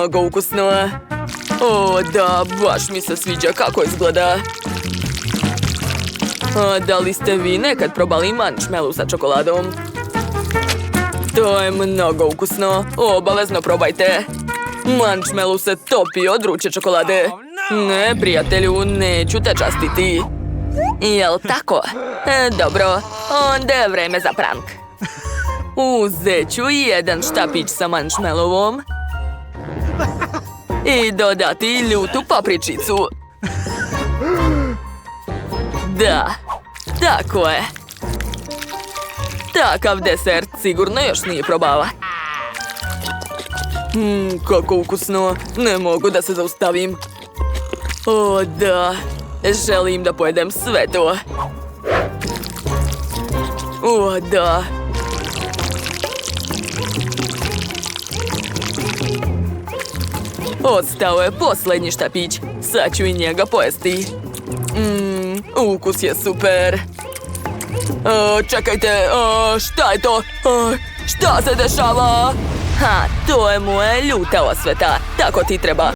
Mnogo ukusno. O, da, baš mi se sviđa kako izgleda. A da li ste vi nekad probali marshmallow sa čokoladom? To je mnogo ukusno. Obavezno probajte. Marshmallow se topi od vruće čokolade. Ne, prijatelju, neću te častiti. Jel tako? Dobro, onda je vreme za prank. Uzet ću jedan štapić sa marshmallowom i dodati ljutu papričicu. Da, tako je. Takav desert sigurno još nije probala. Kako ukusno. Ne mogu da se zaustavim. O, da. Želim da pojedem sve to. O, da. Ostao je posljednji štapić. Sad ću i njega pojesti. Ukus je super. Čekajte, šta je to? Šta se dešava? Ha, to je moja ljuta osveta. Tako ti treba.